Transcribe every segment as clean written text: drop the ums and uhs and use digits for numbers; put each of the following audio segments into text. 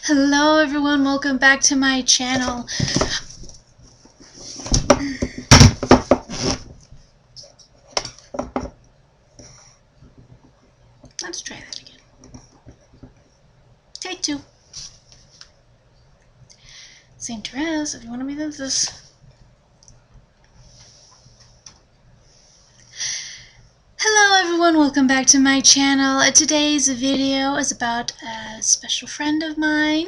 Hello everyone, welcome back to my channel. Let's try that again. Take two. St. Therese, if you want to be this. Hello everyone, welcome back to my channel. Today's video is about a special friend of mine,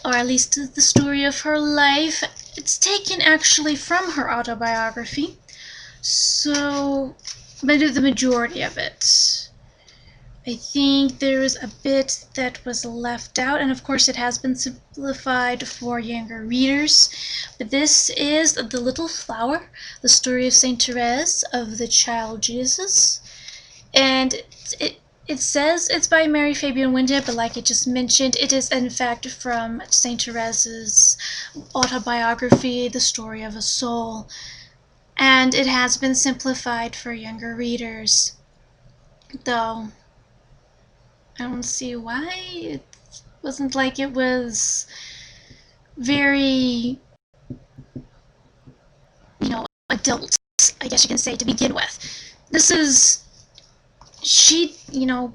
or at least the story of her life. It's taken actually from her autobiography, so the majority of it. I think there was a bit that was left out, and of course it has been simplified for younger readers. But this is The Little Flower, the story of St. Therese of the Child Jesus. And it says it's by Mary Fabyean Windeatt, but like I just mentioned, it is in fact from St. Therese's autobiography, The Story of a Soul. And it has been simplified for younger readers, though I don't see why. It wasn't like it was very, adult, I guess you can say, to begin with. She,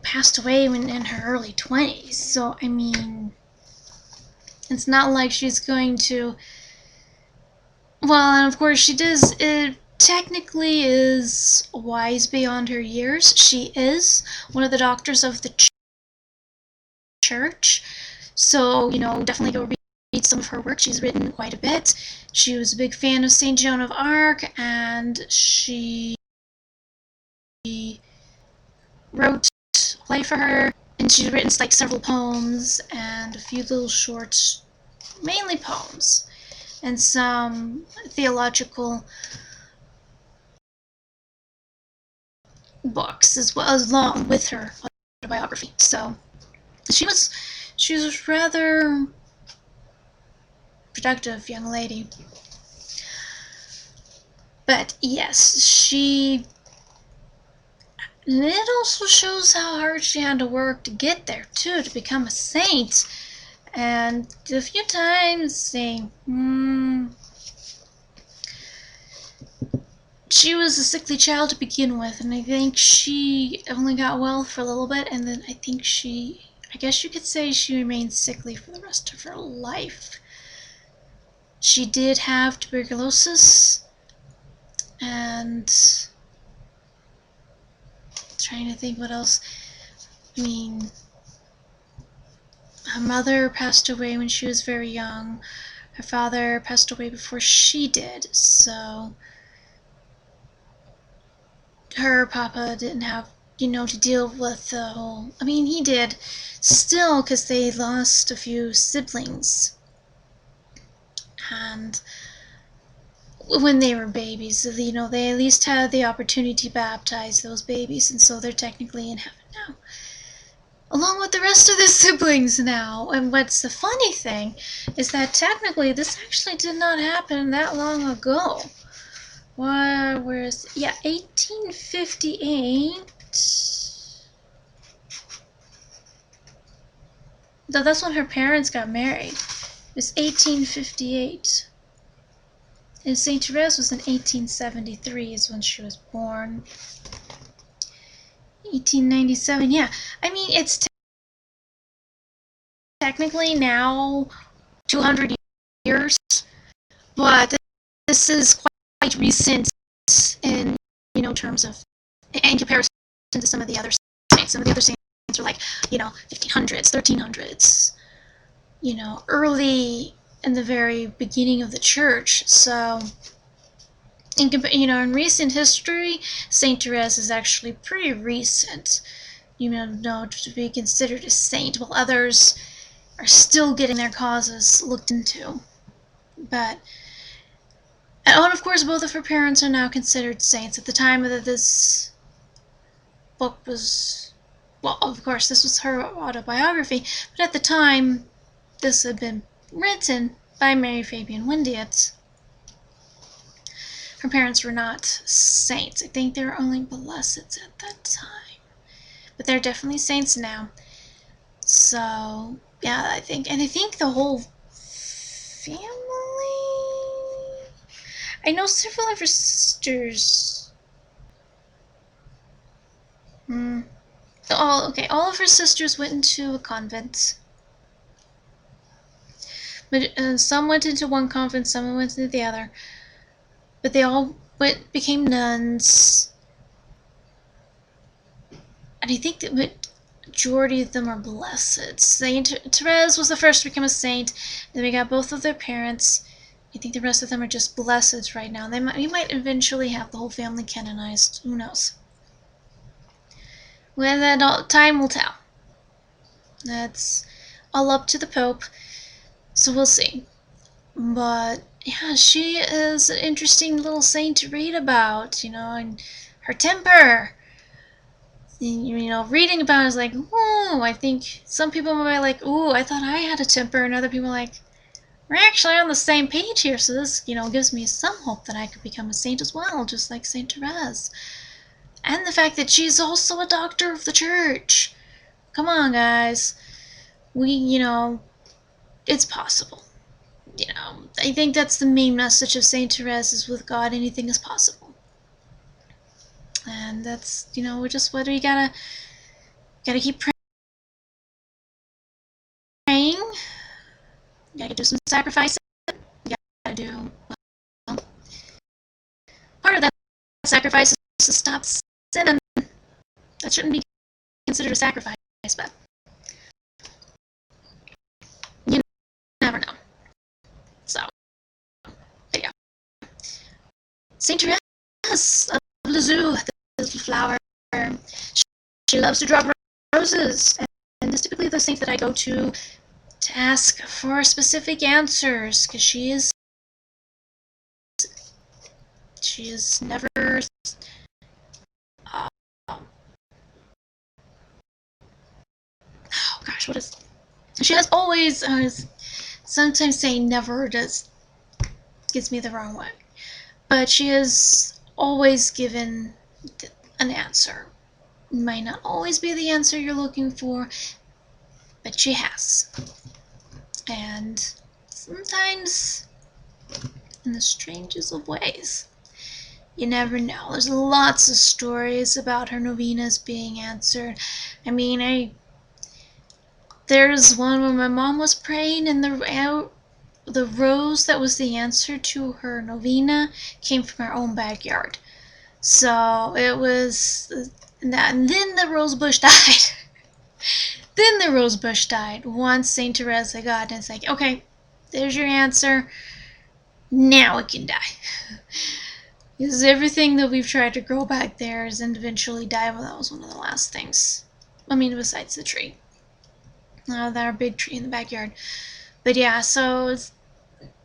passed away in her early 20s, so, I mean, it's not like she's going to, well, and of course she does, it technically is wise beyond her years. She is one of the doctors of the church, so, definitely go read some of her work. She's written quite a bit. She was a big fan of St. Joan of Arc, and she wrote a play for her, and she's written like several poems and a few little shorts, mainly poems, and some theological books as well, along with her autobiography. So she was rather productive young lady. But yes, and it also shows how hard she had to work to get there too, to become a saint. And a few times saying, she was a sickly child to begin with, and I think she only got well for a little bit, and then I guess you could say she remained sickly for the rest of her life. She did have tuberculosis, and trying to think what else. I mean, her mother passed away when she was very young. Her father passed away before she did, so her papa didn't have, to deal with the whole, I mean, he did still, because they lost a few siblings, and when they were babies, so, they at least had the opportunity to baptize those babies, and so they're technically in heaven now, along with the rest of the siblings now. And what's the funny thing is that technically this actually did not happen that long ago. Where's 1858. Though that's when her parents got married. It was 1858. And St. Therese was in 1873 is when she was born. 1897, yeah. I mean, it's technically now 200 years, but this is quite recent in, terms of, in comparison to some of the other saints. Some of the other saints are like, 1500s, 1300s, early in the very beginning of the church. So, in recent history, St. Therese is actually pretty recent, to be considered a saint, while others are still getting their causes looked into. But, and of course, both of her parents are now considered saints. At the time that this book was, well, of course, this was her autobiography, but at the time, this had been written by Mary Fabyean Windeatt. Her parents were not saints. I think they were only blesseds at that time. But they're definitely saints now. So yeah, I think the whole family. I know several of her sisters. Hmm. All of her sisters went into a convent. But some went into one convent, some went into the other. But they all became nuns. And I think that majority of them are blessed. Saint Therese was the first to become a saint. Then we got both of their parents. I think the rest of them are just blessed right now. We might eventually have the whole family canonized. Who knows? Well, time will tell. That's all up to the Pope. So we'll see. But yeah, she is an interesting little saint to read about, and her temper. Reading about it is like, oh, I think some people might be like, oh, I thought I had a temper, and other people are like, we're actually on the same page here, so this, gives me some hope that I could become a saint as well, just like Saint Therese. And the fact that she's also a doctor of the church. Come on, guys. It's possible. I think that's the main message of Saint Therese is with God, anything is possible. And that's, we're just what we gotta keep praying. Gotta do some sacrificing. Gotta do, well, part of that sacrifice is to stop sinning. That shouldn't be considered a sacrifice, but you never know. So, but yeah. Saint Therese of Lisieux, the little flower. She loves to drop roses, and this is typically the saint that I go to ask for specific answers, because she is never oh gosh, what is she has always sometimes saying never does gets me the wrong way, but she has always given an answer. It might not always be the answer you're looking for, but she has. And sometimes in the strangest of ways. You never know. There's lots of stories about her novenas being answered. I mean, there's one where my mom was praying and the rose that was the answer to her novena came from our own backyard. So it was that, and then the rose bush died. Then the rose bush died once Saint Teresa got it, and it's like, okay, there's your answer. Now it can die. Because everything that we've tried to grow back there has eventually died. Well, that was one of the last things. I mean, besides the tree. Our big tree in the backyard. But yeah, so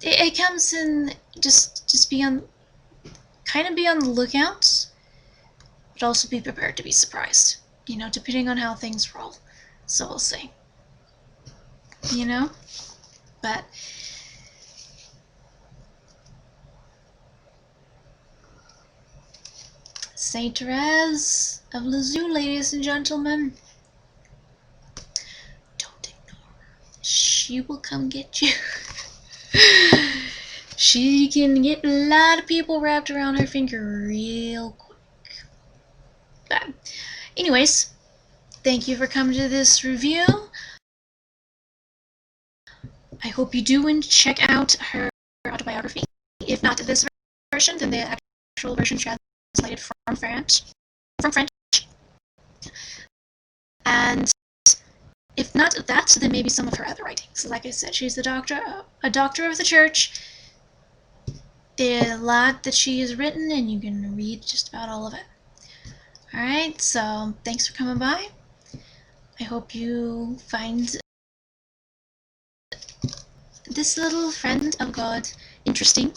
it comes in, just be on, kind of be on the lookout, but also be prepared to be surprised, depending on how things roll. So we'll see. But Saint Therese of Lisieux, ladies and gentlemen, don't ignore her. She will come get you. She can get a lot of people wrapped around her finger real quick. But anyways, thank you for coming to this review. I hope you do and check out her autobiography. If not this version, then the actual version translated from French. And if not that, then maybe some of her other writings. Like I said, she's a doctor of the church. There's a lot that she has written, and you can read just about all of it. Alright, so thanks for coming by. I hope you find this little friend of God interesting.